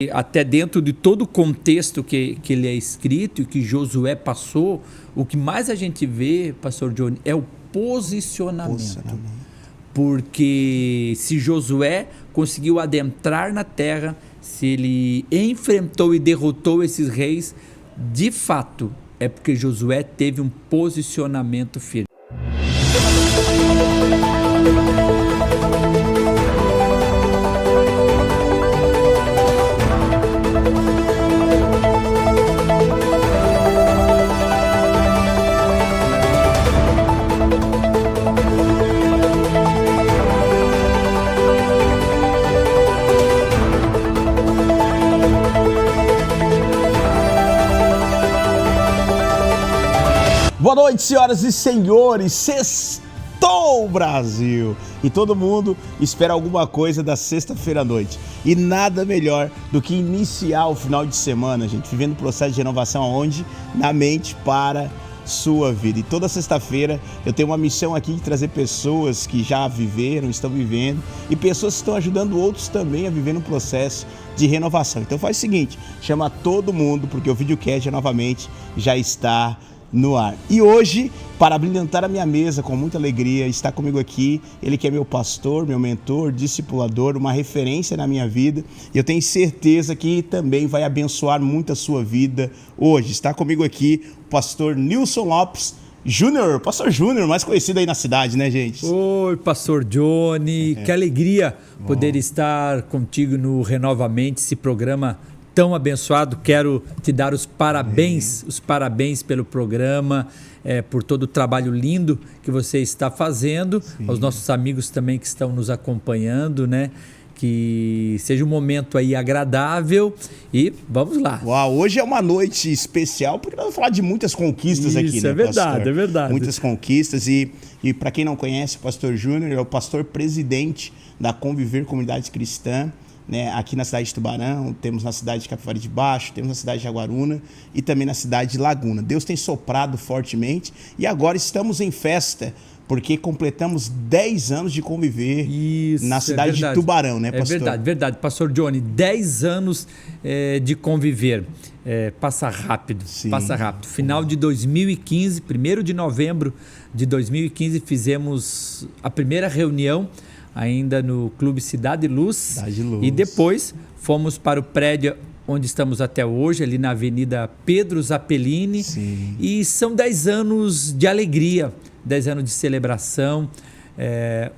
Até dentro de todo o contexto que ele é escrito e que Josué passou, o que mais a gente vê, pastor Johnny, é o posicionamento. Porque se Josué conseguiu adentrar na terra, se ele enfrentou e derrotou esses reis, de fato, é porque Josué teve um posicionamento firme. Boa noite, senhoras e senhores. Sextou, Brasil! E todo mundo espera alguma coisa da sexta-feira à noite. E nada melhor do que iniciar o final de semana, gente, vivendo o processo de renovação aonde? Na mente para sua vida. E toda sexta-feira eu tenho uma missão aqui de trazer pessoas que já viveram, estão vivendo, e pessoas que estão ajudando outros também a viver no processo de renovação. Então faz o seguinte, chama todo mundo, porque o videocast novamente já está no ar. E hoje, para brilhantar a minha mesa com muita alegria, está comigo aqui, ele que é meu pastor, meu mentor, discipulador, uma referência na minha vida, e eu tenho certeza que também vai abençoar muito a sua vida hoje. Está comigo aqui o pastor Nilson Lopes Júnior, pastor Júnior, mais conhecido aí na cidade, né, gente? Oi, pastor Johnny, que alegria poder estar contigo no Renovamente, esse programa tão abençoado. Quero te dar os parabéns pelo programa, por todo o trabalho lindo que você está fazendo, aos nossos amigos também que estão nos acompanhando, né? Que seja um momento aí agradável e vamos lá. Uau, hoje é uma noite especial porque nós vamos falar de muitas conquistas aqui, né, é verdade, pastor? É verdade. Muitas conquistas e para quem não conhece, o pastor Júnior é o pastor presidente da Conviver Comunidade Cristã, né, aqui na cidade de Tubarão, temos na cidade de Capivari de Baixo, temos na cidade de Jaguaruna e também na cidade de Laguna. Deus tem soprado fortemente e agora estamos em festa, porque completamos 10 anos de conviver na cidade de Tubarão, né, pastor? É verdade. Pastor Johnny, 10 anos de conviver. Passa rápido. Final de 2015, 1º de novembro de 2015, fizemos a primeira reunião ainda no Clube Cidade Luz. E depois fomos para o prédio onde estamos até hoje, ali na Avenida Pedro Zappellini. Sim. E são 10 anos de alegria, 10 anos de celebração.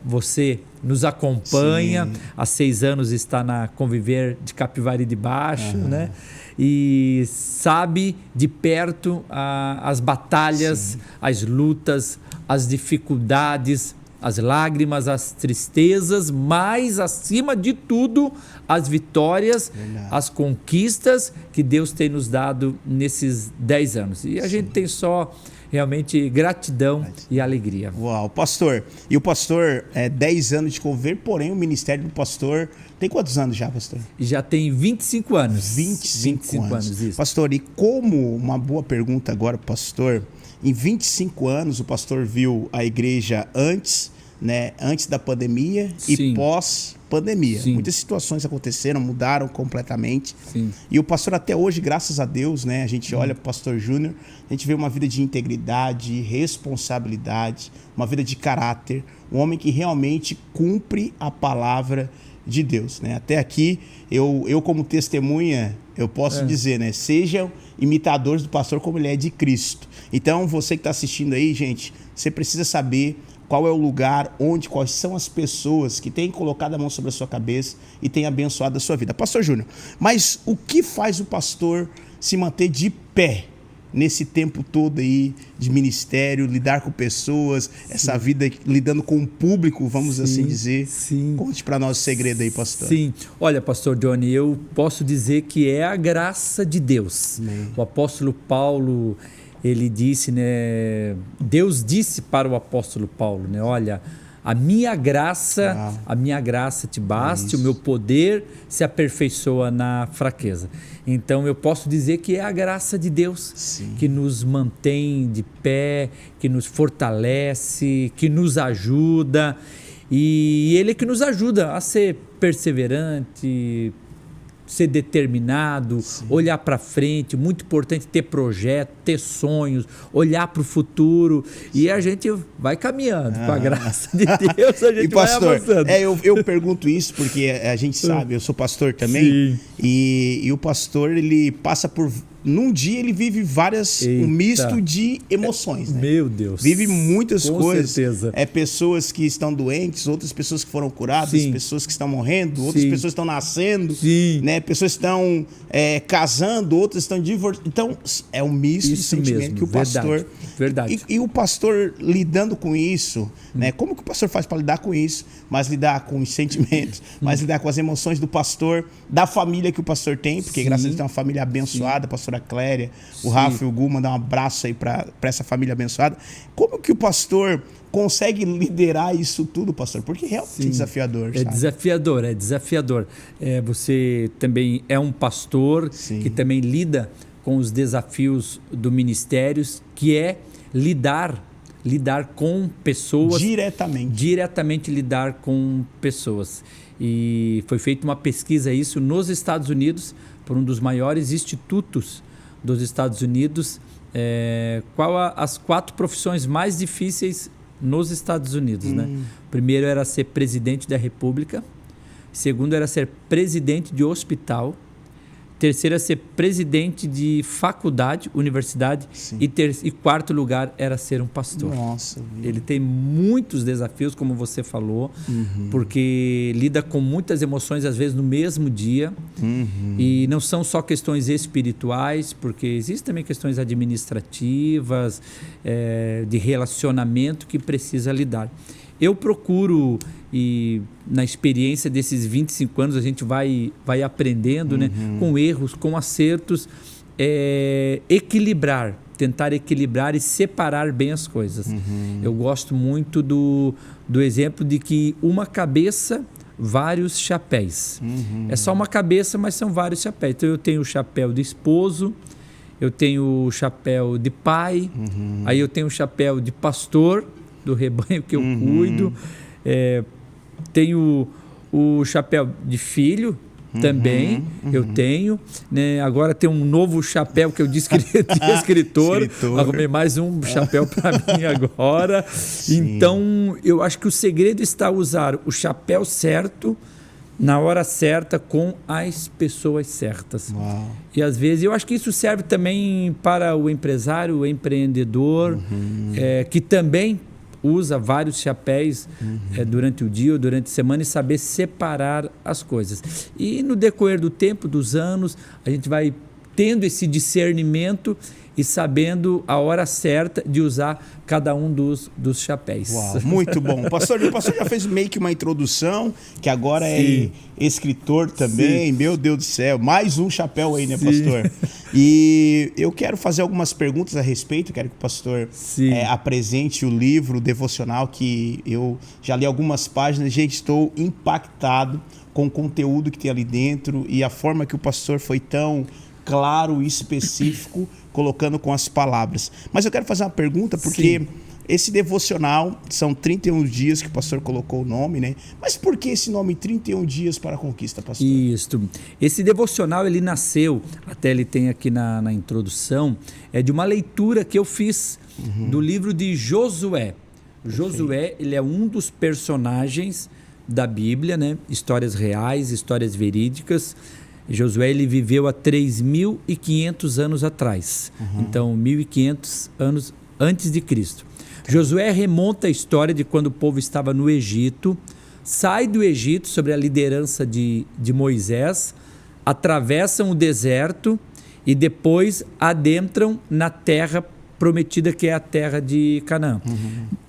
Você nos acompanha, há 6 anos está na Conviver de Capivari de Baixo, né? E sabe de perto as batalhas, as lutas, as dificuldades, as lágrimas, as tristezas, mas acima de tudo as vitórias, as conquistas que Deus tem nos dado nesses 10 anos. E a gente tem só realmente gratidão e alegria. Uau, pastor. E o pastor 10 anos de conviver, porém o ministério do pastor tem quantos anos já, pastor? Já tem 25 anos. 25 anos. Isso. Pastor, e como, uma boa pergunta agora, pastor, em 25 anos o pastor viu a igreja antes da pandemia e pós-pandemia. Muitas situações aconteceram, mudaram completamente. E o pastor até hoje, graças a Deus, né, a gente olha para o pastor Júnior, a gente vê uma vida de integridade, responsabilidade, uma vida de caráter, um homem que realmente cumpre a palavra de Deus, né? Até aqui, eu como testemunha, eu posso dizer, né? Sejam imitadores do pastor como ele é de Cristo. Então, você que está assistindo aí, gente, você precisa saber qual é o lugar, quais são as pessoas que têm colocado a mão sobre a sua cabeça e têm abençoado a sua vida. Pastor Júnior, mas o que faz o pastor se manter de pé nesse tempo todo aí de ministério, lidar com pessoas, essa vida lidando com o público, vamos assim dizer? Conte para nós o segredo aí, pastor. Olha, pastor Johnny, eu posso dizer que é a graça de Deus. O apóstolo Paulo, ele disse, né? Deus disse para o apóstolo Paulo, né? Olha, a minha graça te basta, o meu poder se aperfeiçoa na fraqueza. Então eu posso dizer que é a graça de Deus que nos mantém de pé, que nos fortalece, que nos ajuda. E Ele que nos ajuda a ser perseverante, ser determinado, olhar para frente, muito importante ter projeto, ter sonhos, olhar para o futuro, e a gente vai caminhando, com a graça de Deus, a gente pastor, vai avançando. Eu pergunto isso porque a gente sabe, eu sou pastor também, e o pastor, ele passa por... Num dia ele vive um misto de emoções, né? Meu Deus. Vive muitas coisas. Com certeza. Pessoas que estão doentes, outras pessoas que foram curadas, pessoas que estão morrendo, outras pessoas que estão nascendo, né? Pessoas que estão casando, outras estão divorciando. Então, é um misto de sentimento que o pastor... Verdade. E o pastor lidando com isso, né? Como que o pastor faz para lidar com isso? Mas lidar com os sentimentos, mas lidar com as emoções do pastor, da família que o pastor tem, porque graças a Deus tem uma família abençoada, pastor a Cléria, o Rafa e o Gu, mandar um abraço aí para essa família abençoada. Como que o pastor consegue liderar isso tudo, pastor? Porque realmente é desafiador. É desafiador, é desafiador. Você também é um pastor que também lida com os desafios do ministério, que é lidar com pessoas. Diretamente lidar com pessoas. E foi feita uma pesquisa isso nos Estados Unidos, por um dos maiores institutos dos Estados Unidos, qual as 4 profissões mais difíceis nos Estados Unidos, né? Primeiro era ser presidente da República, segundo era ser presidente de hospital, terceiro era ser presidente de faculdade, universidade, e quarto lugar era ser um pastor. Nossa, ele tem muitos desafios, como você falou, porque lida com muitas emoções, às vezes no mesmo dia, e não são só questões espirituais, porque existem também questões administrativas, de relacionamento que precisa lidar. Eu procuro, e na experiência desses 25 anos a gente vai aprendendo, né, com erros, com acertos, tentar equilibrar e separar bem as coisas. Eu gosto muito do exemplo de que uma cabeça, vários chapéus. É só uma cabeça, mas são vários chapéus. Então eu tenho o chapéu de esposo, eu tenho o chapéu de pai, aí eu tenho o chapéu de pastor, do rebanho que eu cuido, tenho o chapéu de filho também, eu tenho, né? Agora tem um novo chapéu que eu disse de escritor, arrumei mais um chapéu para mim agora. Então eu acho que o segredo está a usar o chapéu certo, na hora certa, com as pessoas certas. E às vezes eu acho que isso serve também para o empresário, o empreendedor, que também usa vários chapéus durante o dia ou durante a semana, e saber separar as coisas. E no decorrer do tempo, dos anos, a gente vai tendo esse discernimento e sabendo a hora certa de usar cada um dos chapéus. Muito bom. O pastor já fez meio que uma introdução, que agora é escritor também. Meu Deus do céu, mais um chapéu aí, né, pastor? E eu quero fazer algumas perguntas a respeito, quero que o pastor apresente o livro devocional, que eu já li algumas páginas, gente, estou impactado com o conteúdo que tem ali dentro e a forma que o pastor foi tão claro e específico, colocando com as palavras. Mas eu quero fazer uma pergunta, porque esse devocional são 31 dias que o pastor colocou o nome, né? Mas por que esse nome 31 dias para a conquista, pastor? Isso. Esse devocional, ele nasceu, até ele tem aqui na introdução, de uma leitura que eu fiz do livro de Josué. Josué, ele é um dos personagens da Bíblia, né? Histórias reais, histórias verídicas. Josué, ele viveu há 3.500 anos atrás. Então, 1.500 anos antes de Cristo. Josué remonta a história de quando o povo estava no Egito, sai do Egito sob a liderança de Moisés, atravessam o deserto e depois adentram na terra prometida, que é a terra de Canaã.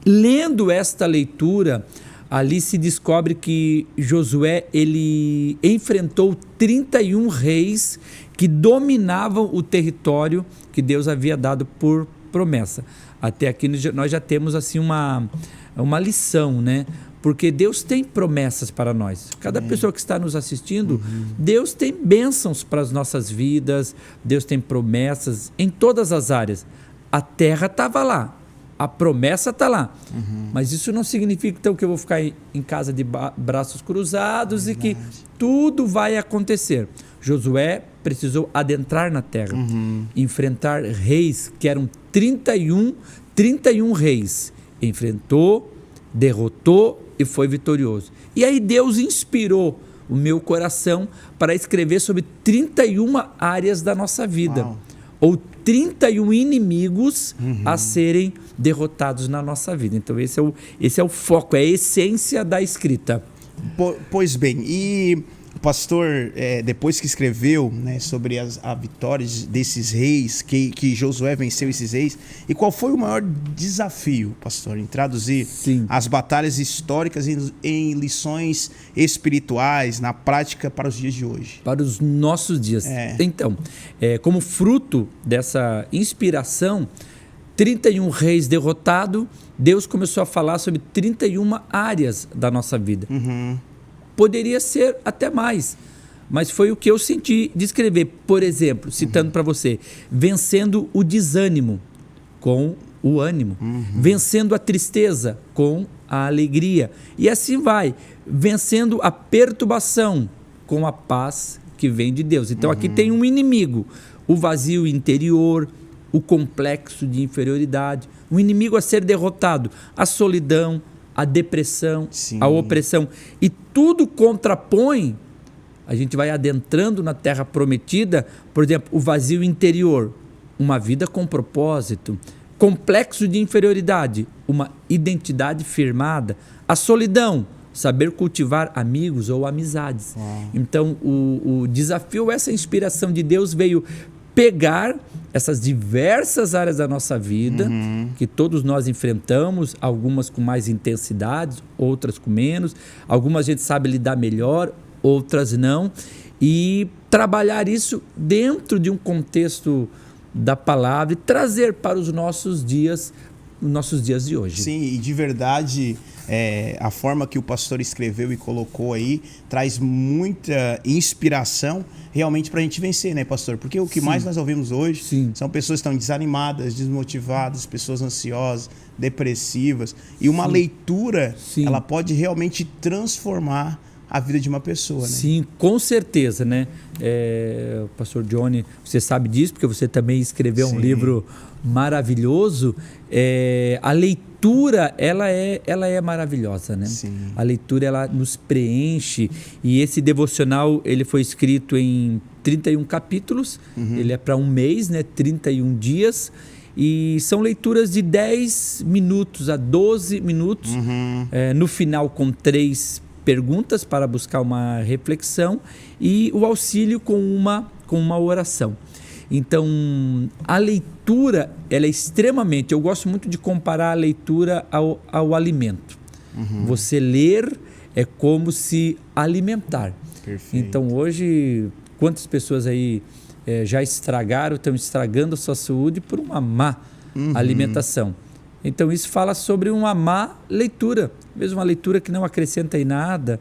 Lendo esta leitura, ali se descobre que Josué, ele enfrentou 31 reis que dominavam o território que Deus havia dado por promessa. Até aqui nós já temos assim uma lição, né? Porque Deus tem promessas para nós. Cada pessoa que está nos assistindo, Deus tem bênçãos para as nossas vidas, Deus tem promessas em todas as áreas. A terra estava lá, A promessa está lá. Mas isso não significa então que eu vou ficar em casa de braços cruzados e que tudo vai acontecer. Josué precisou adentrar na terra, enfrentar reis, que eram 31 reis. Enfrentou, derrotou e foi vitorioso. E aí Deus inspirou o meu coração para escrever sobre 31 áreas da nossa vida. Uau. Ou 31 inimigos a serem derrotados na nossa vida. Então esse é o foco, é a essência da escrita. Pois bem, e o pastor, depois que escreveu, né, sobre as vitórias desses reis, que Josué venceu esses reis, e qual foi o maior desafio, pastor, em traduzir as batalhas históricas em lições espirituais, na prática para os dias de hoje? Para os nossos dias. Então, como fruto dessa inspiração, 31 reis derrotados, Deus começou a falar sobre 31 áreas da nossa vida. Poderia ser até mais, mas foi o que eu senti de escrever. Por exemplo, citando para você, vencendo o desânimo com o ânimo, vencendo a tristeza com a alegria, e assim vai, vencendo a perturbação com a paz que vem de Deus. Então aqui tem um inimigo, o vazio interior, o complexo de inferioridade, um inimigo a ser derrotado, a solidão, a depressão, a opressão, e tudo contrapõe. A gente vai adentrando na terra prometida, por exemplo, o vazio interior, uma vida com propósito, complexo de inferioridade, uma identidade firmada, a solidão, saber cultivar amigos ou amizades. Então o desafio, essa inspiração de Deus veio pegar essas diversas áreas da nossa vida, que todos nós enfrentamos, algumas com mais intensidade, outras com menos, algumas a gente sabe lidar melhor, outras não, e trabalhar isso dentro de um contexto da palavra e trazer para os nossos dias de hoje. Sim, e de verdade, a forma que o pastor escreveu e colocou aí traz muita inspiração realmente para a gente vencer, né, pastor? Porque o que mais nós ouvimos hoje são pessoas que estão desanimadas, desmotivadas, pessoas ansiosas, depressivas, e uma leitura, ela pode realmente transformar a vida de uma pessoa, né? Sim, com certeza, né? Pastor Johnny, você sabe disso, porque você também escreveu um livro maravilhoso. A leitura, ela é maravilhosa, né? A leitura, ela nos preenche, e esse devocional, ele foi escrito em 31 capítulos, ele é para um mês, né? 31 dias, e são leituras de 10 minutos a 12 minutos, no final com 3 perguntas para buscar uma reflexão e o auxílio com uma oração. Então, a leitura, ela é extremamente... Eu gosto muito de comparar a leitura ao alimento. Você ler é como se alimentar. Perfeito. Então, hoje, quantas pessoas aí já estragaram, estão estragando a sua saúde por uma má alimentação. Então, isso fala sobre uma má leitura, mesmo uma leitura que não acrescenta em nada,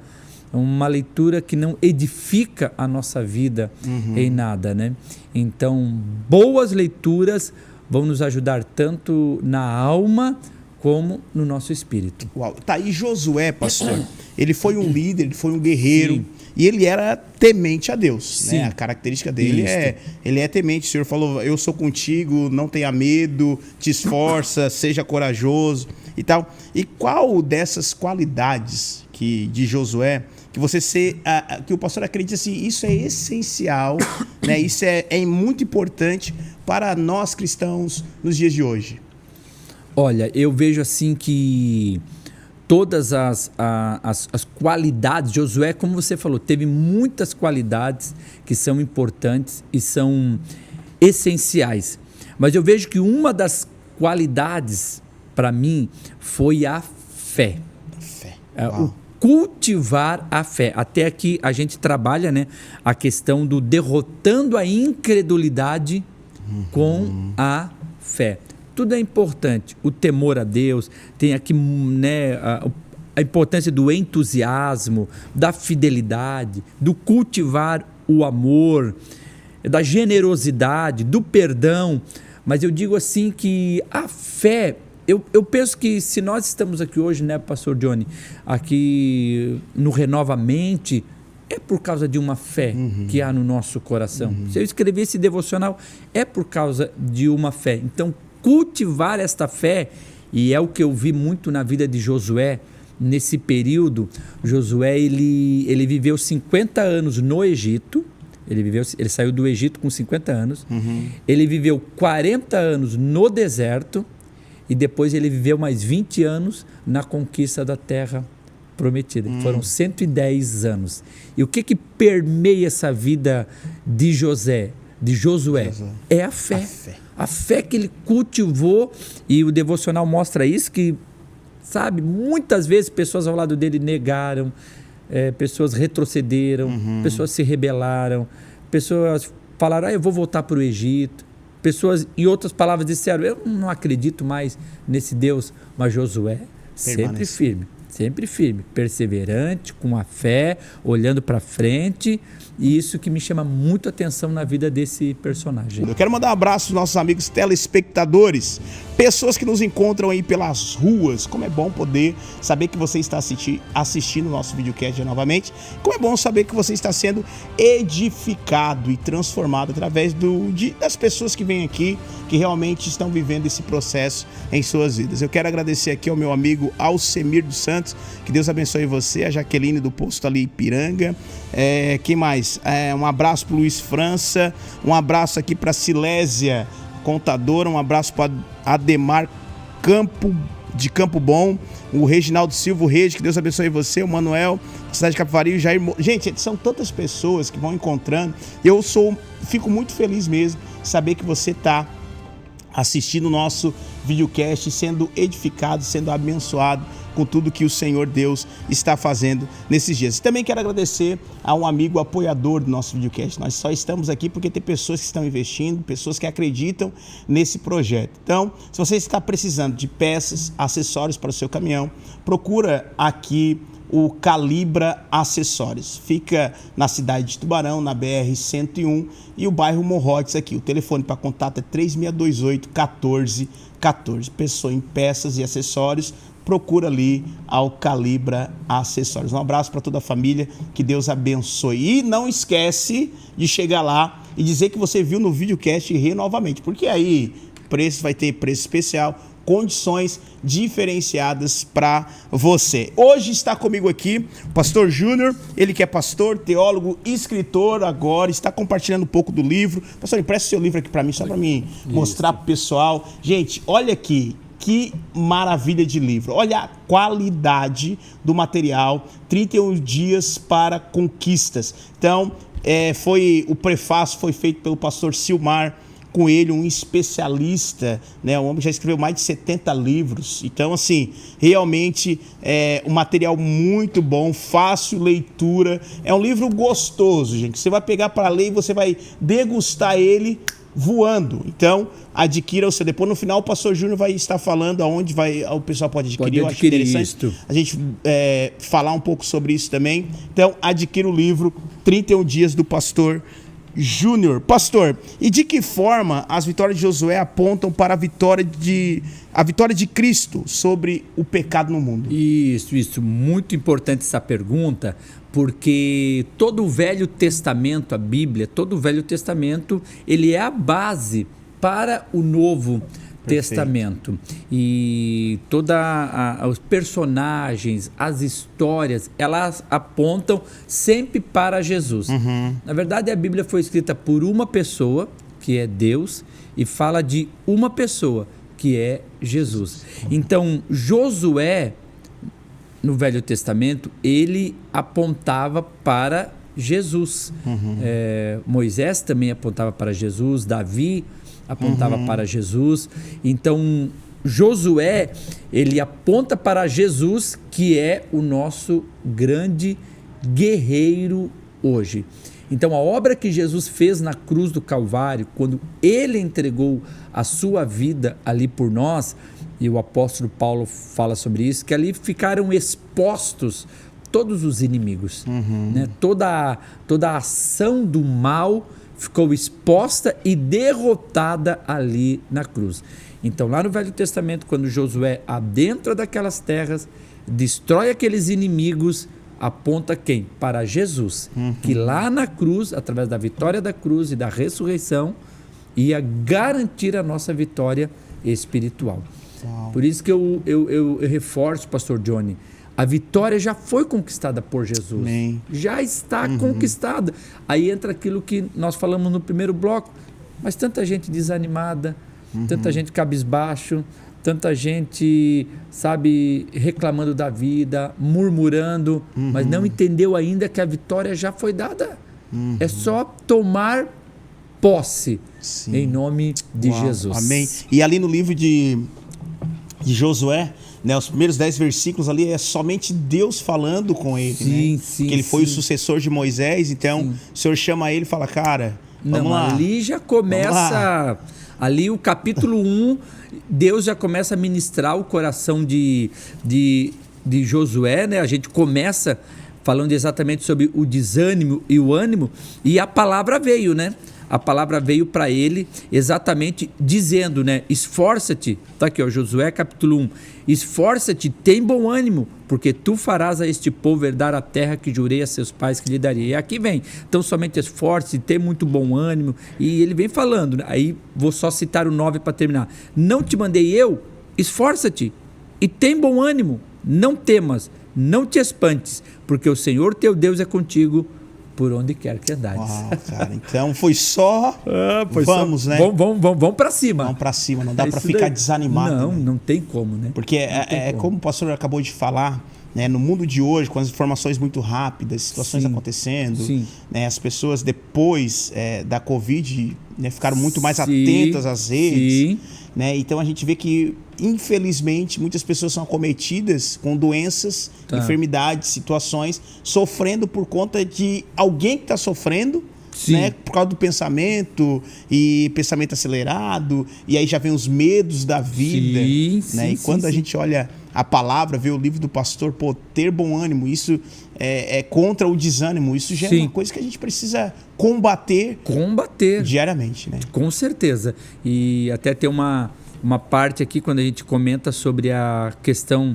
uma leitura que não edifica a nossa vida em nada, né? Então, boas leituras vão nos ajudar tanto na alma como no nosso espírito. Uau. Tá aí Josué, pastor. Ele foi um líder, ele foi um guerreiro, e ele era temente a Deus, né? A característica dele ele é temente. O Senhor falou: eu sou contigo, não tenha medo, te esforça, seja corajoso e tal. E qual dessas qualidades de Josué que o pastor acredita assim, isso é essencial, né? Isso é muito importante para nós cristãos nos dias de hoje? Olha, eu vejo assim que todas as qualidades, Josué, como você falou, teve muitas qualidades que são importantes e são essenciais. Mas eu vejo que uma das qualidades, para mim, foi a fé. O cultivar a fé. Até aqui a gente trabalha, né, a questão do derrotando a incredulidade com a fé. Tudo é importante, o temor a Deus, tem aqui, né, a importância do entusiasmo, da fidelidade, do cultivar o amor, da generosidade, do perdão. Mas eu digo assim que a fé, Eu penso que se nós estamos aqui hoje, né, pastor Johnny, aqui no Renova Mente, é por causa de uma fé que há no nosso coração. Se eu escrever esse devocional, é por causa de uma fé. Então, cultivar esta fé, e é o que eu vi muito na vida de Josué, nesse período. Josué, ele viveu 50 anos no Egito. Ele saiu do Egito com 50 anos. Ele viveu 40 anos no deserto. E depois ele viveu mais 20 anos na conquista da terra prometida. Foram 110 anos. E o que permeia essa vida de Josué? É a fé. A fé que ele cultivou. E o devocional mostra isso, que, sabe, muitas vezes pessoas ao lado dele negaram, pessoas retrocederam, pessoas se rebelaram, pessoas falaram, eu vou voltar para o Egito. Pessoas, em outras palavras, disseram, eu não acredito mais nesse Deus. Mas Josué, sempre firme, perseverante, com a fé, olhando para frente. E isso que me chama muito atenção na vida desse personagem. Eu quero mandar um abraço aos nossos amigos telespectadores, pessoas que nos encontram aí pelas ruas. Como é bom poder saber que você está assistindo o nosso videocast novamente. Como é bom saber que você está sendo edificado e transformado através das pessoas que vêm aqui, que realmente estão vivendo esse processo em suas vidas. Eu quero agradecer aqui ao meu amigo Alcemir dos Santos, que Deus abençoe você, a Jaqueline do Posto ali Ipiranga. Quem mais? Um abraço para o Luiz França, um abraço aqui para Silésia Contadora, um abraço para Ademar de Campo Bom, o Reginaldo Silva Reis, que Deus abençoe você, o Manuel, cidade de Capivari, o Jair. Gente, são tantas pessoas que vão encontrando. Fico muito feliz mesmo saber que você está assistindo o nosso videocast, sendo edificado, sendo abençoado com tudo que o Senhor Deus está fazendo nesses dias. E também quero agradecer a um amigo apoiador do nosso videocast. Nós só estamos aqui porque tem pessoas que estão investindo, pessoas que acreditam nesse projeto. Então, se você está precisando de peças, acessórios para o seu caminhão, procura aqui o Calibra Acessórios. Fica na cidade de Tubarão, na BR-101, e o bairro Morrotes aqui. O telefone para contato é 3628-1414. Pessoa em peças e acessórios, procura ali ao Calibra Acessórios. Um abraço para toda a família, que Deus abençoe. E não esquece de chegar lá e dizer que você viu no videocast Renovamente, porque aí vai ter preço especial, condições diferenciadas para você. Hoje está comigo aqui o pastor Júnior, ele que é pastor, teólogo, escritor agora, está compartilhando um pouco do livro. Pastor, empresta seu livro aqui para mim, só para mim mostrar para o pessoal. Gente, olha aqui, que maravilha de livro. Olha a qualidade do material, 31 dias para conquistas. Então, o prefácio foi feito pelo pastor Silmar Coelho, um especialista, né? Um homem que já escreveu mais de 70 livros. Então, assim, realmente é um material muito bom, fácil leitura. É um livro gostoso, gente. Você vai pegar para ler e você vai degustar ele voando. Então, adquira o seu. Depois, no final, o pastor Júnior vai estar falando aonde o pessoal pode adquirir. Eu acho interessante a gente falar um pouco sobre isso também. Então, adquira o livro 31 Dias do Pastor Júnior. Pastor, e de que forma as vitórias de Josué apontam para a vitória de Cristo sobre o pecado no mundo? Isso. Muito importante essa pergunta, porque todo o Velho Testamento, a Bíblia, todo o Velho Testamento, ele é a base para o Novo Testamento. E os personagens, as histórias, elas apontam sempre para Jesus. Na verdade, a Bíblia foi escrita por uma pessoa, que é Deus, e fala de uma pessoa, que é Jesus. Então, Josué, no Velho Testamento, ele apontava para Jesus. Moisés também apontava para Jesus, Davi apontava para Jesus. Então, Josué, ele aponta para Jesus, que é o nosso grande guerreiro hoje. Então, a obra que Jesus fez na cruz do Calvário, quando ele entregou a sua vida ali por nós, e o apóstolo Paulo fala sobre isso, que ali ficaram expostos todos os inimigos, né? Toda a ação do mal ficou exposta e derrotada ali na cruz. Então, lá no Velho Testamento, quando Josué adentra daquelas terras, destrói aqueles inimigos, aponta quem? Para Jesus, que lá na cruz, através da vitória da cruz e da ressurreição, ia garantir a nossa vitória espiritual. Uau. Por isso que eu reforço, pastor Johnny, a vitória já foi conquistada por Jesus. Amém. Já está conquistada. Aí entra aquilo que nós falamos no primeiro bloco, mas tanta gente desanimada, tanta gente cabisbaixo, tanta gente, sabe, reclamando da vida, murmurando, mas não entendeu ainda que a vitória já foi dada. É só tomar posse. Sim. Em nome de Jesus. Amém. E ali no livro de Josué, né, os primeiros 10 versículos ali é somente Deus falando com ele, sim, né? Sim, que ele foi o sucessor de Moisés, então o Senhor chama ele e fala, cara, vamos lá. Ali já começa, ali o capítulo 1, Deus já começa a ministrar o coração de Josué, né? A gente começa falando exatamente sobre o desânimo e o ânimo, e a palavra veio, né? A palavra veio para ele exatamente dizendo, né? Esforça-te, tá aqui, ó, Josué capítulo 1. Esforça-te, tem bom ânimo, porque tu farás a este povo herdar a terra que jurei a seus pais que lhe daria. E aqui vem, então somente esforce-te, tem muito bom ânimo. E ele vem falando, né? Aí vou só citar o 9 para terminar. Não te mandei eu? Esforça-te e tem bom ânimo, não temas, não te espantes, porque o Senhor teu Deus é contigo por onde quer que andares. Uau, cara, então foi só vamos, né? Vamos para cima. Vamos para cima, não dá para ficar desanimado. Não, né? Não tem como, né? Porque como o pastor acabou de falar, né, no mundo de hoje, com as informações muito rápidas, situações acontecendo, né, as pessoas depois da Covid, né, ficaram muito mais atentas às redes. Né? Então a gente vê que, infelizmente, muitas pessoas são acometidas com doenças, enfermidades, situações, sofrendo por conta de alguém que está sofrendo, né? Por causa do pensamento e pensamento acelerado, e aí já vem os medos da vida. Né? E quando a gente olha a palavra, vê o livro do pastor, pô, ter bom ânimo, isso é contra o desânimo, isso já é uma coisa que a gente precisa combater diariamente, né? Com certeza. E até tem uma parte aqui quando a gente comenta sobre a questão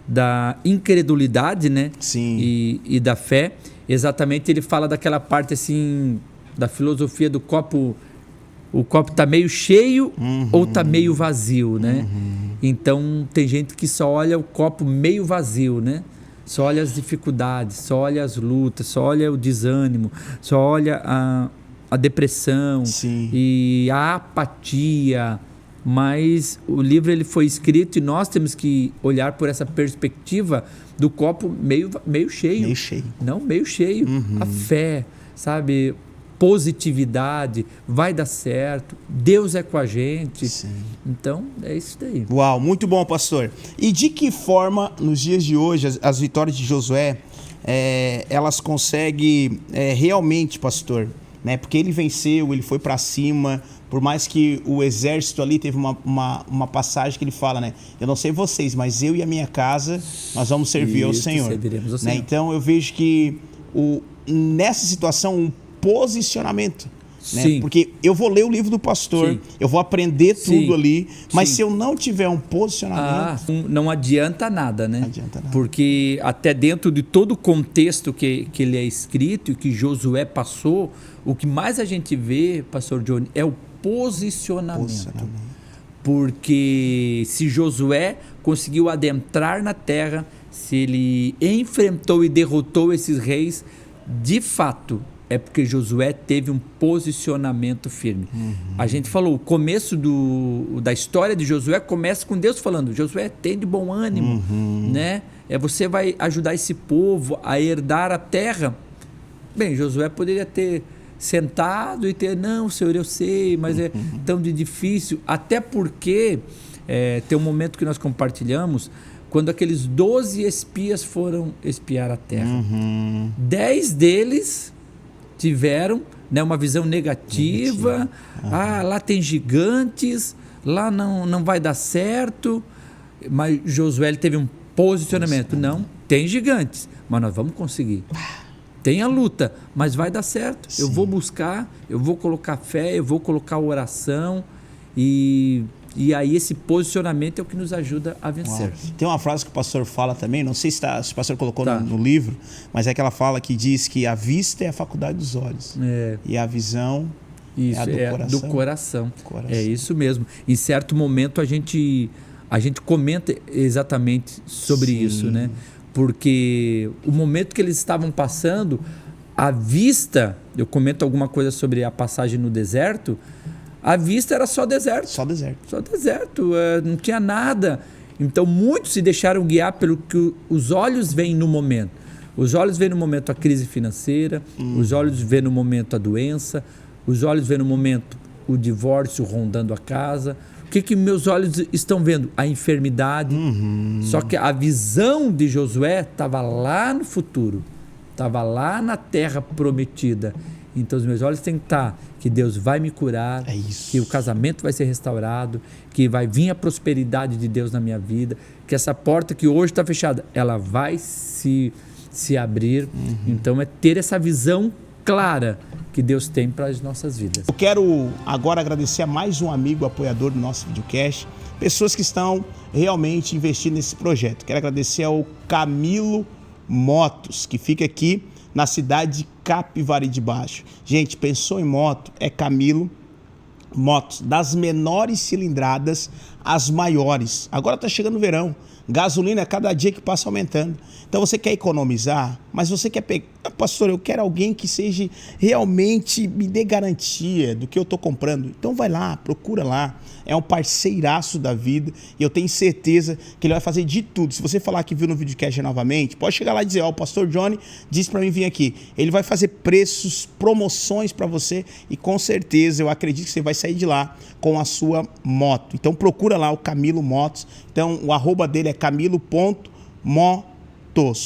da incredulidade, né? Sim. E da fé. Exatamente, ele fala daquela parte assim, da filosofia do copo. O copo está meio cheio ou está meio vazio, né? Então, tem gente que só olha o copo meio vazio, né? Só olha as dificuldades, só olha as lutas, só olha o desânimo, só olha a depressão e a apatia. Mas o livro ele foi escrito e nós temos que olhar por essa perspectiva do copo meio cheio. Meio cheio. Não, meio cheio. A fé, sabe? Positividade, vai dar certo, Deus é com a gente. Então, é isso daí. Uau, muito bom, pastor. E de que forma, nos dias de hoje, as vitórias de Josué, elas conseguem realmente, pastor, né? Porque ele venceu, ele foi para cima, por mais que o exército ali teve uma passagem que ele fala, né? Eu não sei vocês, mas eu e a minha casa, nós vamos servir ao Senhor. Serviremos ao Senhor. Né? Então, eu vejo que nessa situação, posicionamento, né? Porque eu vou ler o livro do pastor, eu vou aprender tudo ali, mas se eu não tiver um posicionamento... não adianta nada, né? Não adianta nada. Porque até dentro de todo o contexto que ele é escrito e que Josué passou, o que mais a gente vê, pastor Johnny, é o posicionamento. Porque se Josué conseguiu adentrar na terra, se ele enfrentou e derrotou esses reis, de fato... é porque Josué teve um posicionamento firme. A gente falou, o começo da história de Josué começa com Deus falando, Josué, tem de bom ânimo, né? Você vai ajudar esse povo a herdar a terra. Bem, Josué poderia ter sentado e ter, não, Senhor, eu sei, mas é tão difícil. Até porque tem um momento que nós compartilhamos, quando aqueles 12 espias foram espiar a terra. 10 deles... tiveram, né, uma visão negativa. Lá tem gigantes, lá não vai dar certo. Mas Josué teve um posicionamento. Não, tem gigantes, mas nós vamos conseguir. tem a luta, mas vai dar certo. Sim. Eu vou buscar, eu vou colocar fé, eu vou colocar oração e aí esse posicionamento é o que nos ajuda a vencer. Uau. Tem uma frase que o pastor fala também, não sei se o pastor colocou Tá. no livro, mas é aquela fala que diz que a vista é a faculdade dos olhos e a visão Isso, é a do coração. É isso mesmo. Em certo momento a gente comenta exatamente sobre isso, né? Porque o momento que eles estavam passando, a vista, eu comento alguma coisa sobre a passagem no deserto, a vista era só deserto. Só deserto. Só deserto, não tinha nada. Então muitos se deixaram guiar pelo que os olhos veem no momento. Os olhos veem no momento a crise financeira, os olhos veem no momento a doença, os olhos veem no momento o divórcio rondando a casa. O que meus olhos estão vendo? A enfermidade. Só que a visão de Josué estava lá no futuro, estava lá na terra prometida. Então os meus olhos têm que estar que Deus vai me curar, que o casamento vai ser restaurado, que vai vir a prosperidade de Deus na minha vida, que essa porta que hoje está fechada, ela vai se abrir. Então é ter essa visão clara que Deus tem para as nossas vidas. Eu quero agora agradecer a mais um amigo apoiador do nosso videocast, pessoas que estão realmente investindo nesse projeto. Quero agradecer ao Camilo Motos, que fica aqui na cidade de Capivari de Baixo. Gente, pensou em moto? É Camilo Motos, das menores cilindradas às maiores. Agora está chegando o verão, gasolina cada dia que passa aumentando. Então você quer economizar, mas você quer pegar... Pastor, eu quero alguém que seja realmente, me dê garantia do que eu estou comprando. Então vai lá, procura lá. É um parceiraço da vida e eu tenho certeza que ele vai fazer de tudo. Se você falar que viu no videocast novamente, pode chegar lá e dizer, ó, o pastor Johnny disse para mim vir aqui. Ele vai fazer preços, promoções para você e com certeza eu acredito que você vai sair de lá com a sua moto. Então procura lá o Camilo Motos. Então o arroba dele é camilo.motos.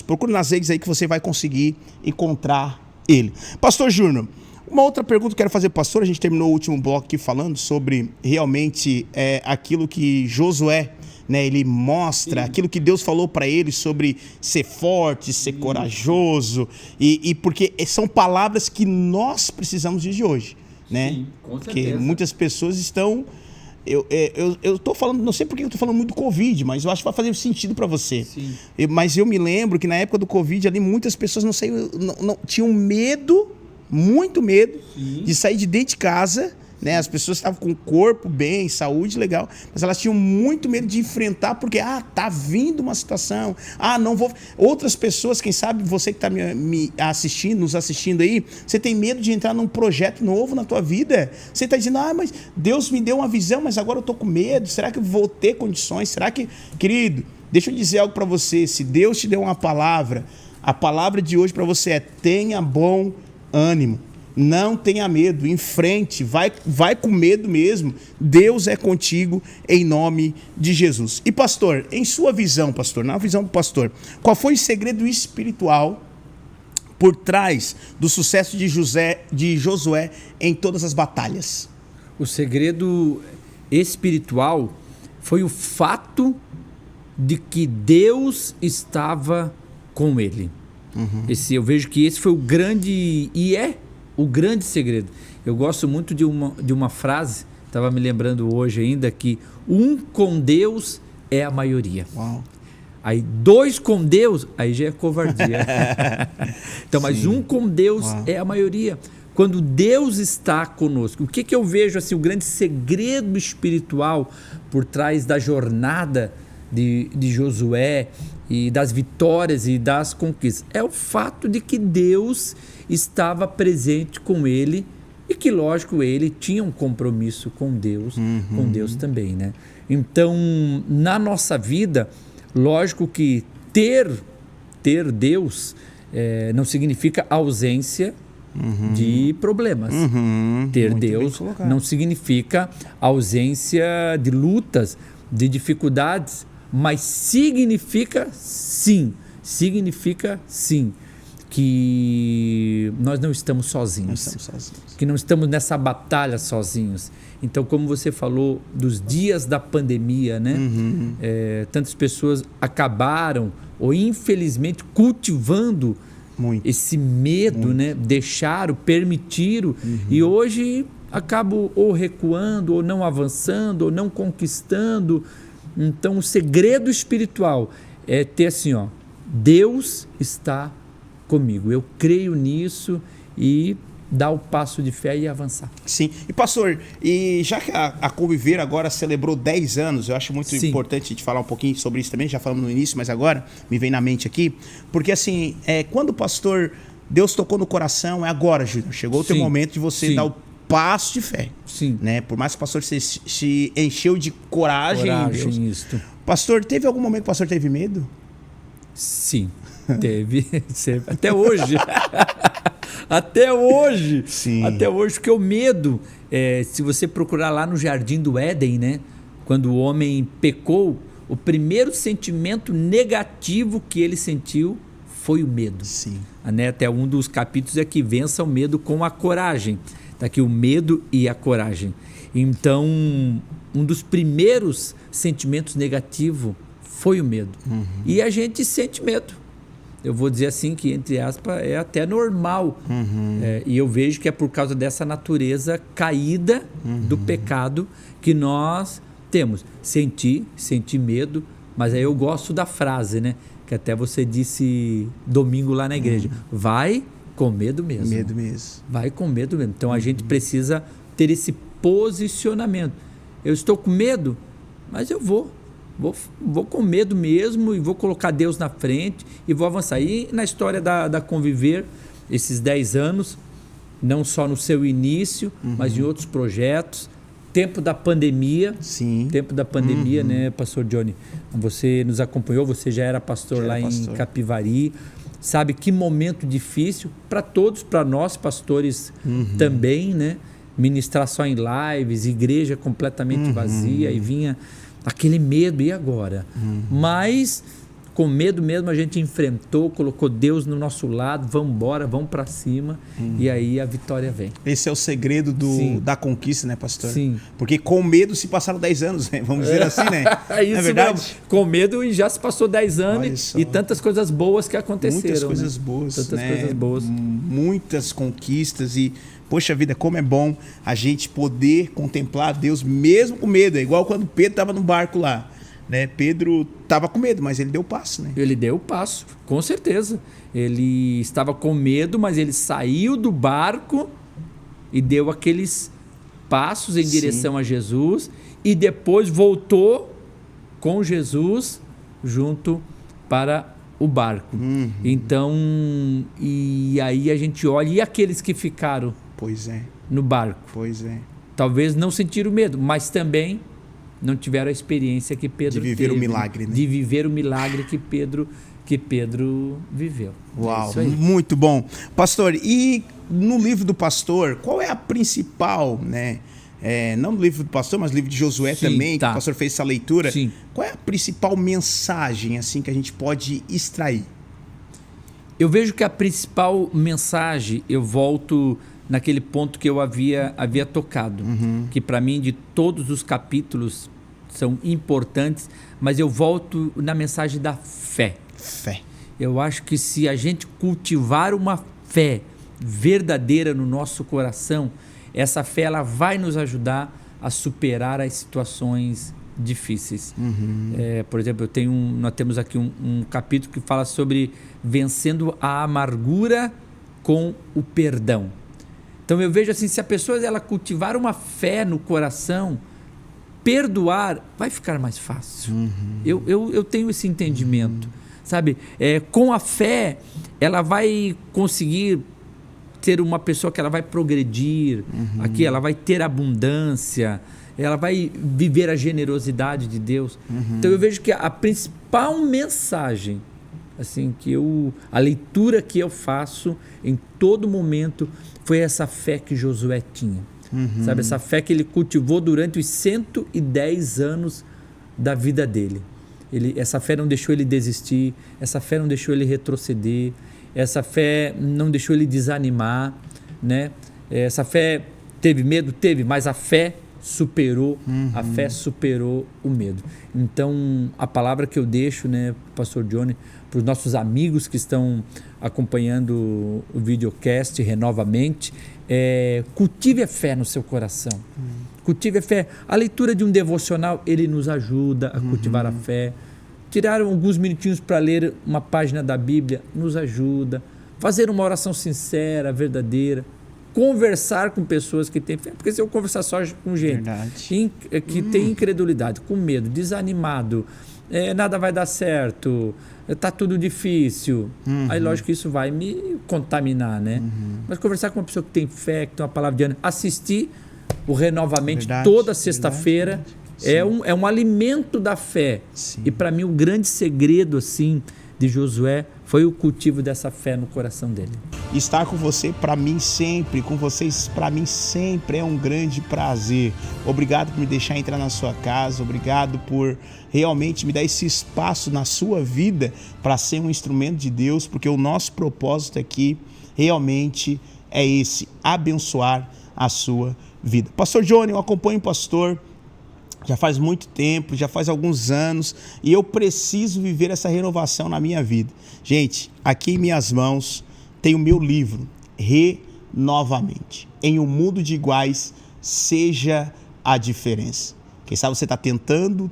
Procura nas redes aí que você vai conseguir encontrar ele. Pastor Júnior, uma outra pergunta que eu quero fazer, pastor, a gente terminou o último bloco aqui falando sobre realmente aquilo que Josué, né, ele mostra, aquilo que Deus falou para ele sobre ser forte, ser corajoso, e porque são palavras que nós precisamos de hoje, né? Sim, com certeza. Porque muitas pessoas estão... Eu tô falando, não sei porque eu tô falando muito do Covid, mas eu acho que vai fazer sentido para você. Sim. Mas eu me lembro que na época do Covid ali, muitas pessoas não tinham medo, muito medo, de sair de dentro de casa, né? As pessoas estavam com o corpo bem, saúde legal, mas elas tinham muito medo de enfrentar, porque, tá vindo uma situação, não vou... Outras pessoas, quem sabe você que está nos assistindo aí, você tem medo de entrar num projeto novo na tua vida, você está dizendo, mas Deus me deu uma visão, mas agora eu estou com medo, será que eu vou ter condições, será que... Querido, deixa eu dizer algo para você, se Deus te deu uma palavra, a palavra de hoje para você é, tenha bom ânimo. Não tenha medo, em frente, vai com medo mesmo. Deus é contigo em nome de Jesus. E pastor, em sua visão, pastor, na visão do pastor, qual foi o segredo espiritual por trás do sucesso de Josué em todas as batalhas? O segredo espiritual foi o fato de que Deus estava com ele. Eu vejo que esse foi o grande, e o grande segredo. Eu gosto muito de uma frase, estava me lembrando hoje ainda, que um com Deus é a maioria. Uau. Aí 2 com Deus, aí já é covardia. Então, mas 1 com Deus é a maioria. Quando Deus está conosco, o que eu vejo assim, o grande segredo espiritual por trás da jornada de Josué e das vitórias e das conquistas? É o fato de que Deus estava presente com ele e que, lógico, ele tinha um compromisso com Deus também, né? Então, na nossa vida, lógico que ter Deus não significa ausência de problemas. Ter Muito Deus não significa ausência de lutas, de dificuldades, mas significa sim que nós não estamos sozinhos, que não estamos nessa batalha sozinhos. Então, como você falou dos dias da pandemia, né? Tantas pessoas acabaram ou infelizmente cultivando esse medo, né? Deixaram, permitiram, e hoje acabo ou recuando, ou não avançando, ou não conquistando. Então, o segredo espiritual é ter assim, ó, Deus está comigo, eu creio nisso e dar o passo de fé e avançar. Sim. E pastor, e já que a Conviver agora celebrou 10 anos, eu acho muito importante a gente falar um pouquinho sobre isso também, já falamos no início, mas agora me vem na mente aqui, porque assim, quando o pastor, Deus tocou no coração, é agora, Júnior, chegou o teu momento de você dar o passo de fé. Sim. Né? Por mais que o pastor se encheu de coragem em Deus. Isto. Pastor, teve algum momento que o pastor teve medo? Sim, teve. Até hoje. Até hoje. Sim. Até hoje, porque o medo, se você procurar lá no Jardim do Éden, né? Quando o homem pecou, o primeiro sentimento negativo que ele sentiu foi o medo. Sim. Né? Até um dos capítulos é que vença o medo com a coragem. Está aqui o medo e a coragem. Então, um dos primeiros sentimentos negativos foi o medo. E a gente sente medo. Eu vou dizer assim que, entre aspas, é até normal. E eu vejo que é por causa dessa natureza caída do pecado que nós temos. Sentir medo, mas aí eu gosto da frase, né? Que até você disse domingo lá na igreja. Vai com medo mesmo. Medo mesmo. Vai com medo mesmo. Então a gente precisa ter esse posicionamento. Eu estou com medo, mas eu vou com medo mesmo e vou colocar Deus na frente e vou avançar. E na história da Conviver, esses 10 anos, não só no seu início, mas em outros projetos. Tempo da pandemia. Sim. Tempo da pandemia, né, pastor Johnny? Você nos acompanhou, você já era pastor lá em Capivari. Sabe que momento difícil para todos, para nós pastores também, né? Ministrar só em lives, igreja completamente vazia, e vinha aquele medo, e agora? Mas com medo mesmo a gente enfrentou, colocou Deus no nosso lado, vamos embora, vamos para cima, e aí a vitória vem. Esse é o segredo da conquista, né, pastor? Sim. Porque com medo se passaram 10 anos, né? Vamos dizer assim, né? Isso, é verdade? Mesmo. Com medo e já se passou 10 anos e tantas coisas boas que aconteceram. Muitas coisas boas, tantas né? coisas boas. Muitas conquistas e, poxa vida, como é bom a gente poder contemplar Deus mesmo com medo. É igual quando Pedro estava no barco lá. Né? Pedro estava com medo, mas ele deu o passo, né? Ele deu o passo, com certeza. Ele estava com medo, mas ele saiu do barco e deu aqueles passos em direção a Jesus e depois voltou com Jesus junto para o barco. Então, e aí a gente olha, e aqueles que ficaram no barco? Pois é. Talvez não sentiram medo, mas também não tiveram a experiência que Pedro teve. De viver o milagre, né? De viver o milagre que Pedro viveu. Uau, muito bom. Pastor, e no livro do pastor, qual é a principal, né? Não no livro do pastor, mas no livro de Josué também, que o pastor fez essa leitura. Sim. Qual é a principal mensagem assim que a gente pode extrair? Eu vejo que a principal mensagem, eu volto naquele ponto que eu havia tocado, que para mim de todos os capítulos são importantes, mas eu volto na mensagem da fé. Fé. Eu acho que se a gente cultivar uma fé verdadeira no nosso coração, essa fé ela vai nos ajudar a superar as situações difíceis. Por exemplo, nós temos aqui um capítulo que fala sobre vencendo a amargura com o perdão. Então eu vejo assim, se a pessoa ela cultivar uma fé no coração, perdoar vai ficar mais fácil. Eu tenho esse entendimento, sabe? Com a fé, ela vai conseguir ter uma pessoa que ela vai progredir, aqui ela vai ter abundância, ela vai viver a generosidade de Deus. Então eu vejo que a principal mensagem, assim, a leitura que eu faço em todo momento foi essa fé que Josué tinha. Sabe, essa fé que ele cultivou durante os 110 anos da vida dele. Essa fé não deixou ele desistir, essa fé não deixou ele retroceder, essa fé não deixou ele desanimar, né? Essa fé teve medo? Teve, mas a fé superou, a fé superou o medo. Então, a palavra que eu deixo, né, pastor Johnny, para os nossos amigos que estão acompanhando o videocast Renovamente, cultive a fé no seu coração. Cultive a fé. A leitura de um devocional, ele nos ajuda a cultivar a fé. Tirar alguns minutinhos para ler uma página da Bíblia nos ajuda. Fazer uma oração sincera, verdadeira. Conversar com pessoas que têm fé. Porque se eu conversar só com gente que tem incredulidade, com medo, desanimado, nada vai dar certo, está tudo difícil, aí lógico que isso vai me contaminar, né? Mas conversar com uma pessoa que tem fé, que tem uma palavra de ânimo, assistir o Renovamente toda sexta-feira, é um alimento da fé. Sim. E para mim o grande segredo assim de Josué foi o cultivo dessa fé no coração dele. Estar com você, para mim sempre, com vocês, para mim sempre é um grande prazer. Obrigado por me deixar entrar na sua casa, obrigado por realmente me dar esse espaço na sua vida para ser um instrumento de Deus, porque o nosso propósito aqui realmente é esse, abençoar a sua vida. Pastor Johnny, eu acompanho o pastor já faz muito tempo, já faz alguns anos, e eu preciso viver essa renovação na minha vida. Gente, aqui em minhas mãos tem o meu livro, Renovamente. Em um mundo de iguais, seja a diferença. Quem sabe você está tentando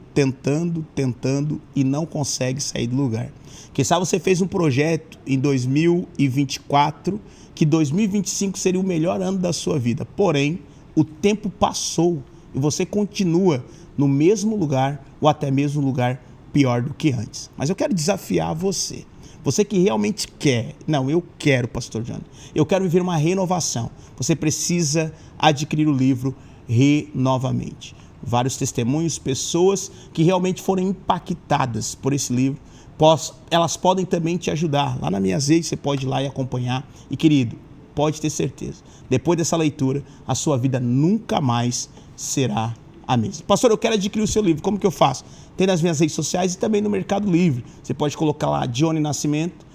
e não consegue sair do lugar. Quem sabe você fez um projeto em 2024, que 2025 seria o melhor ano da sua vida. Porém, o tempo passou e você continua no mesmo lugar ou até mesmo lugar pior do que antes. Mas eu quero desafiar você. Você que realmente quer. Não, eu quero, pastor Johnny. Eu quero viver uma renovação. Você precisa adquirir o livro Renovamente. Vários testemunhos, pessoas que realmente foram impactadas por esse livro. Elas podem também te ajudar. Lá na Minhas Redes você pode ir lá e acompanhar. E querido, pode ter certeza, depois dessa leitura, a sua vida nunca mais será a mesma. Pastor, eu quero adquirir o seu livro, como que eu faço? Tem nas minhas redes sociais e também no Mercado Livre. Você pode colocar lá Johnny Nascimento,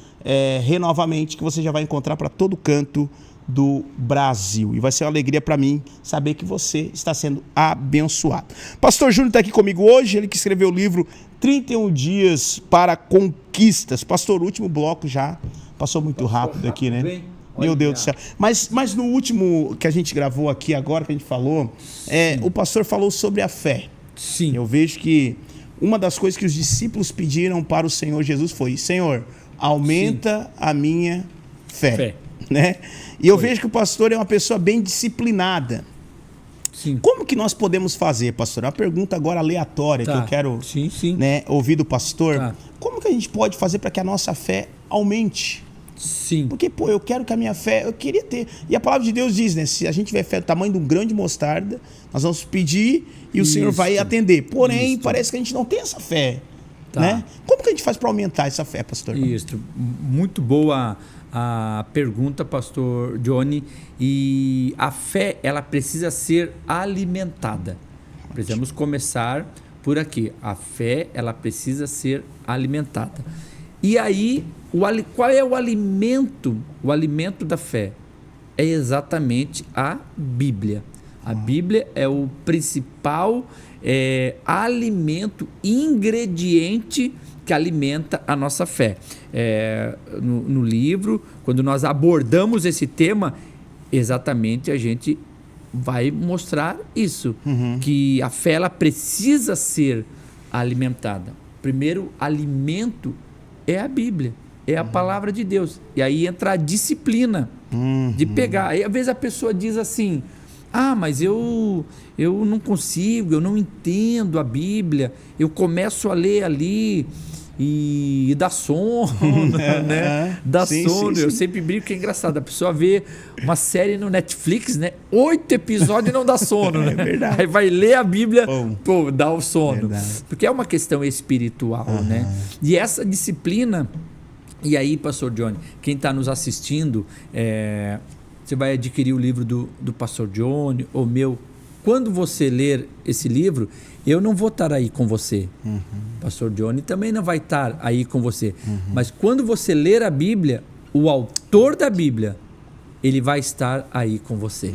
Renovamente, que você já vai encontrar para todo canto do Brasil. E vai ser uma alegria para mim saber que você está sendo abençoado. Pastor Júnior está aqui comigo hoje, ele que escreveu o livro 31 Dias para Conquistas. Pastor, o último bloco já passou muito rápido aqui, né? Bem. Meu Deus do céu. Mas no último que a gente gravou aqui agora, que a gente falou, o pastor falou sobre a fé. Sim. Eu vejo que uma das coisas que os discípulos pediram para o Senhor Jesus foi: Senhor, aumenta a minha fé. Né? E eu vejo que o pastor é uma pessoa bem disciplinada. Sim. Como que nós podemos fazer, pastor? Uma pergunta agora aleatória que eu quero né, ouvir do pastor. Como que a gente pode fazer para que a nossa fé aumente? Sim. Porque, eu quero que a minha fé, eu queria ter. E a palavra de Deus diz, né? Se a gente tiver fé do tamanho de um grão de mostarda, nós vamos pedir e o Senhor vai atender. Porém, parece que a gente não tem essa fé. Né? Como que a gente faz para aumentar essa fé, pastor? Isso. Muito boa a pergunta, pastor Johnny. E a fé, ela precisa ser alimentada. Precisamos começar por aqui. A fé, ela precisa ser alimentada. E aí, qual é o alimento? O alimento da fé é exatamente a Bíblia. A Bíblia é o principal alimento, ingrediente que alimenta a nossa fé. No livro, quando nós abordamos esse tema, exatamente a gente vai mostrar isso, que a fé ela precisa ser alimentada. Primeiro alimento é a Bíblia, é a palavra de Deus. E aí entra a disciplina de pegar. Aí às vezes a pessoa diz assim: mas eu não consigo, eu não entendo a Bíblia, eu começo a ler ali e dá sono, né? Dá sono. Sim. Eu sempre brinco que é engraçado. A pessoa vê uma série no Netflix, né? 8 episódios e não dá sono, né? É verdade. Aí vai ler a Bíblia, dá o sono. Verdade. Porque é uma questão espiritual, né? E essa disciplina... E aí, pastor Johnny, quem está nos assistindo, você vai adquirir o livro do pastor Johnny, ou meu. Quando você ler esse livro, eu não vou estar aí com você. Pastor Johnny também não vai estar aí com você. Mas quando você ler a Bíblia, o autor da Bíblia, ele vai estar aí com você.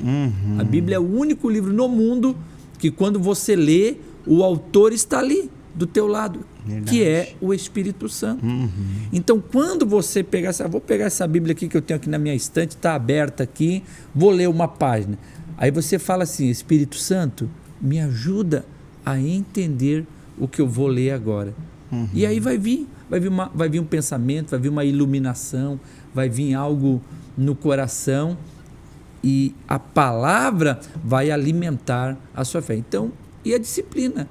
A Bíblia é o único livro no mundo que quando você lê, o autor está ali, do teu lado, verdade, que é o Espírito Santo. Então, quando você pegar, vou pegar essa Bíblia aqui que eu tenho aqui na minha estante, está aberta aqui, vou ler uma página. Aí você fala assim, Espírito Santo, me ajuda a entender o que eu vou ler agora. E aí vai vir um pensamento, vai vir uma iluminação, vai vir algo no coração e a palavra vai alimentar a sua fé. Então, e a disciplina.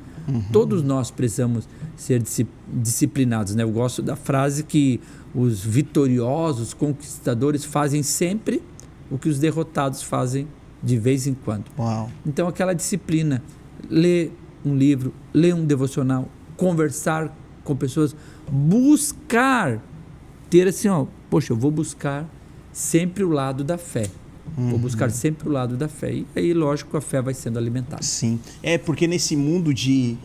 Todos nós precisamos ser disciplinados, né? Eu gosto da frase que os vitoriosos, conquistadores fazem sempre o que os derrotados fazem de vez em quando. Uau. Então, aquela disciplina, ler um livro, ler um devocional, conversar com pessoas, buscar, ter assim, poxa, eu vou buscar sempre o lado da fé. Vou buscar sempre o lado da fé. E aí, lógico, a fé vai sendo alimentada. Sim. Porque nesse mundo que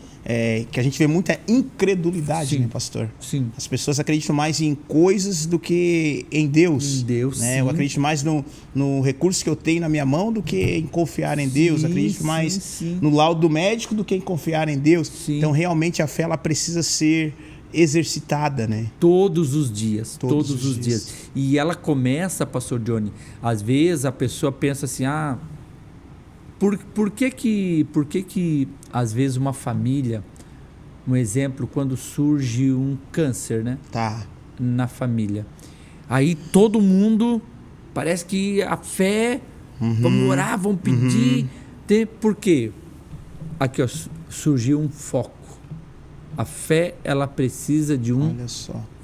a gente vê muita incredulidade, sim, né, pastor? Sim. As pessoas acreditam mais em coisas do que em Deus. Em Deus, né? Sim. Eu acredito mais no recurso que eu tenho na minha mão do que em confiar em Deus. Sim, acredito mais no laudo médico do que em confiar em Deus. Sim. Então, realmente, a fé ela precisa ser exercitada, né? Todos os dias. Todos os dias. E ela começa, pastor Johnny, às vezes a pessoa pensa assim, por que às vezes uma família, um exemplo, quando surge um câncer, né? Tá. Na família. Aí todo mundo, parece que a fé, vamos orar, vamos pedir. Por quê? Aqui, surgiu um foco. A fé, ela precisa de um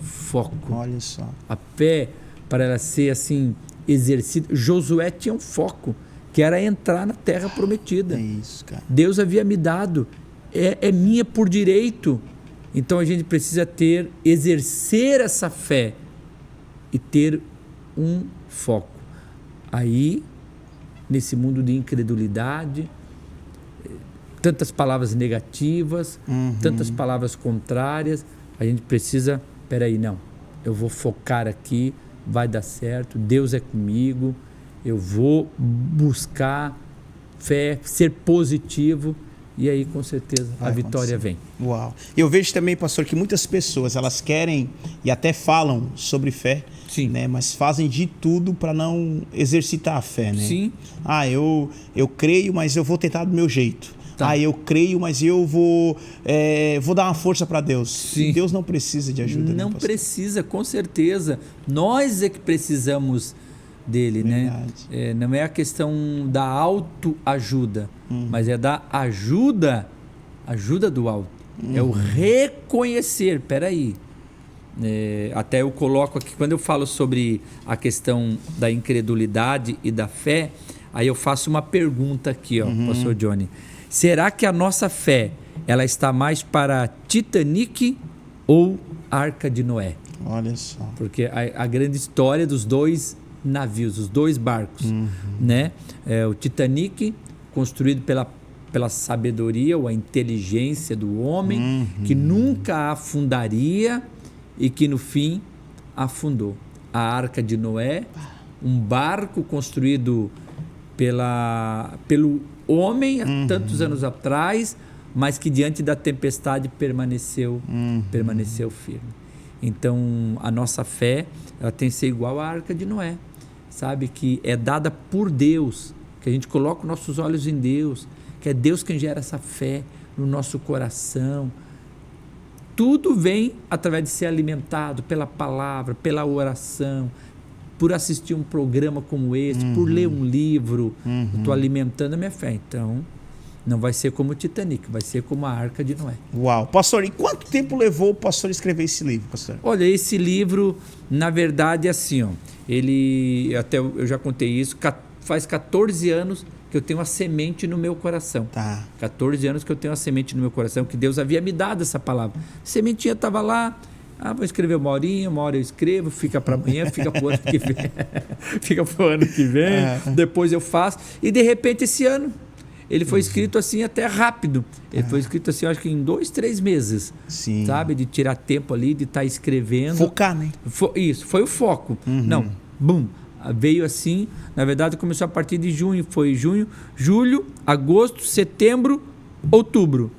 foco. Olha só. A fé, para ela ser assim, exercida. Josué tinha um foco, que era entrar na terra prometida. É isso, cara. Deus havia me dado. É minha por direito. Então a gente precisa exercer essa fé e ter um foco. Aí, nesse mundo de incredulidade, tantas palavras negativas, tantas palavras contrárias, a gente precisa, não, eu vou focar aqui, vai dar certo, Deus é comigo, eu vou buscar fé, ser positivo, e aí com certeza a vitória vem. Uau! Eu vejo também, pastor, que muitas pessoas, elas querem e até falam sobre fé, sim, né? Mas fazem de tudo para não exercitar a fé, né? Sim. Eu creio, mas eu vou tentar do meu jeito. Tá. Eu creio, mas eu vou dar uma força para Deus. Sim. Deus não precisa de ajuda. Não precisa, com certeza. Nós é que precisamos dele, verdade, né? Não é a questão da autoajuda, mas é da ajuda do alto. É o reconhecer, peraí. Até eu coloco aqui, quando eu falo sobre a questão da incredulidade e da fé, aí eu faço uma pergunta aqui, pastor Johnny. Será que a nossa fé, ela está mais para Titanic ou Arca de Noé? Olha só. Porque a grande história dos dois navios, os dois barcos, né? O Titanic, construído pela sabedoria ou a inteligência do homem, que nunca afundaria e que no fim afundou. A Arca de Noé, um barco construído pelo homem há tantos anos atrás, mas que diante da tempestade permaneceu firme. Então, a nossa fé, ela tem que ser igual à Arca de Noé, sabe? Que é dada por Deus, que a gente coloca os nossos olhos em Deus, que é Deus quem gera essa fé no nosso coração. Tudo vem através de ser alimentado pela palavra, pela oração, por assistir um programa como esse, por ler um livro. Eu estou alimentando a minha fé. Então, não vai ser como o Titanic, vai ser como a Arca de Noé. Uau! Pastor, e quanto tempo levou o pastor a escrever esse livro, pastor? Olha, esse livro, na verdade, é assim, eu já contei isso, faz 14 anos que eu tenho a semente no meu coração. Tá. 14 anos que eu tenho a semente no meu coração, que Deus havia me dado essa palavra. A sementinha estava lá, vou escrever uma hora eu escrevo, fica para amanhã, fica para o ano que vem. Fica para o ano que vem, depois eu faço. E de repente esse ano, ele foi escrito assim até rápido. Ele foi escrito assim, acho que em 2-3 meses. Sim. Sabe? De tirar tempo ali, de estar escrevendo. Focar, né? Isso, foi o foco. Não, veio assim, na verdade começou a partir de junho. Foi junho, julho, agosto, setembro, outubro.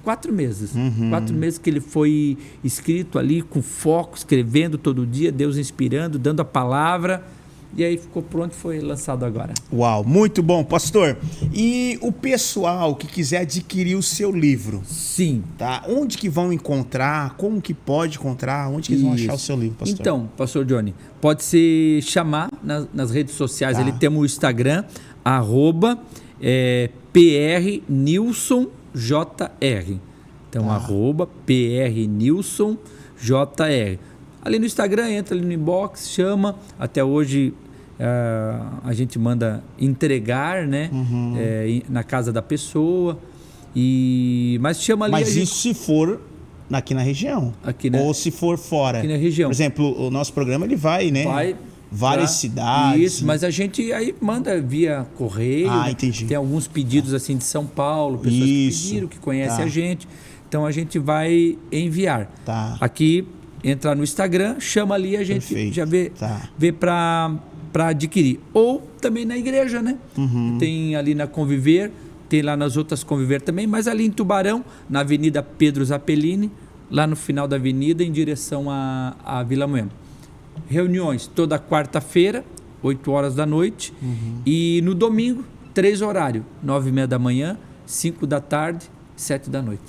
4 meses. 4 meses que ele foi escrito ali com foco, escrevendo todo dia, Deus inspirando, dando a palavra. E aí ficou pronto e foi lançado agora. Uau, muito bom, pastor. E o pessoal que quiser adquirir o seu livro? Sim. Tá? Onde que vão encontrar? Como que pode encontrar? Onde que eles vão achar o seu livro, pastor? Então, pastor Johnny, pode se chamar nas redes sociais. Ele tem o Instagram, @PRNilsonJR. Então, @PRNilsonJR. Ali no Instagram, entra ali no inbox, chama. Até hoje a gente manda entregar, né? Na casa da pessoa. Mas chama ali. Mas isso se for aqui na região. Ou se for fora. Aqui na região. Por exemplo, o nosso programa ele vai, né? Vai. Várias cidades. Isso, mas a gente aí manda via correio. Entendi. Tem alguns pedidos assim de São Paulo, pessoas que pediram, que conhecem a gente. Então a gente vai enviar. Aqui, entra no Instagram, chama ali, a gente já vê para adquirir. Ou também na igreja, né? Tem ali na Conviver, tem lá nas outras Conviver também, mas ali em Tubarão, na Avenida Pedro Zappellini, lá no final da avenida, em direção à Vila Moema. Reuniões toda quarta-feira, 8 horas da noite. E no domingo, 3 horários: 9h30 da manhã, 5 da tarde, 7 da noite.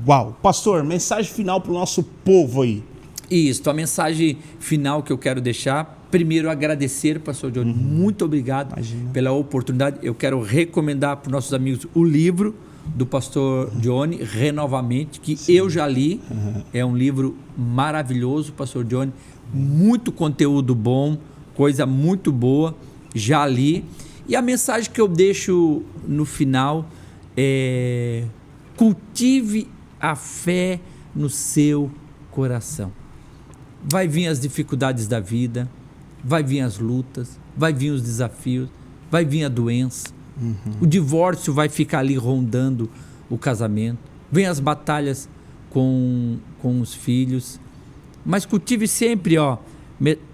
Uau! Pastor, mensagem final para o nosso povo aí. Isso, a mensagem final que eu quero deixar: primeiro, agradecer, pastor Johnny, muito obrigado pela oportunidade. Eu quero recomendar para os nossos amigos o livro do pastor Johnny, Renovamente, que eu já li. É um livro maravilhoso, pastor Johnny, muito conteúdo bom, coisa muito boa, já li. E a mensagem que eu deixo no final é: cultive a fé no seu coração. Vai vir as dificuldades da vida, vai vir as lutas, vai vir os desafios, vai vir a doença, o divórcio vai ficar ali rondando o casamento, vem as batalhas com os filhos, mas cultive sempre,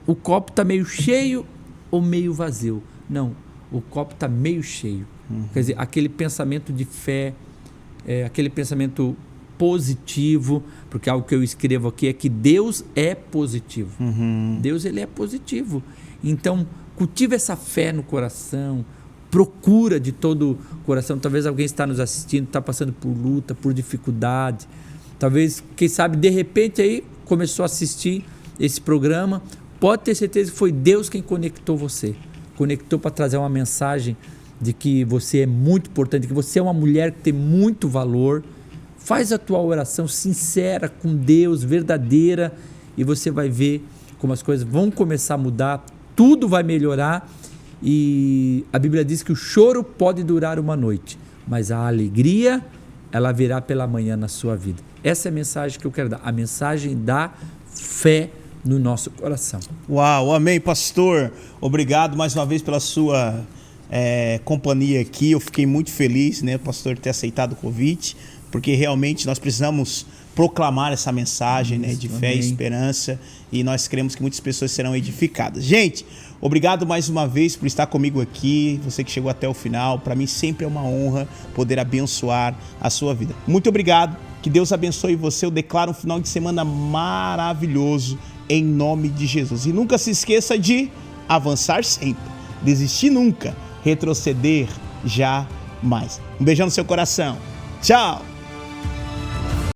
o copo está meio cheio ou meio vazio. Não, o copo está meio cheio. Quer dizer, aquele pensamento de fé, aquele pensamento positivo, porque algo que eu escrevo aqui é que Deus é positivo. Deus, ele é positivo. Então, cultiva essa fé no coração, procura de todo o coração. Talvez alguém está nos assistindo, está passando por luta, por dificuldade. Talvez, quem sabe, de repente aí começou a assistir esse programa. Pode ter certeza que foi Deus quem conectou você. Conectou para trazer uma mensagem de que você é muito importante, que você é uma mulher que tem muito valor. Faz a tua oração sincera com Deus, verdadeira, e você vai ver como as coisas vão começar a mudar, tudo vai melhorar. E a Bíblia diz que o choro pode durar uma noite, mas a alegria, ela virá pela manhã na sua vida. Essa é a mensagem que eu quero dar, a mensagem da fé no nosso coração. Uau, amém, pastor. Obrigado mais uma vez pela sua companhia aqui. Eu fiquei muito feliz, né, pastor, ter aceitado o convite, porque realmente nós precisamos proclamar essa mensagem, né, de fé e esperança, e nós cremos que muitas pessoas serão edificadas. Gente, obrigado mais uma vez por estar comigo aqui, você que chegou até o final. Para mim sempre é uma honra poder abençoar a sua vida. Muito obrigado, que Deus abençoe você. Eu declaro um final de semana maravilhoso em nome de Jesus. E nunca se esqueça de avançar sempre, desistir nunca, retroceder jamais. Um beijão no seu coração. Tchau!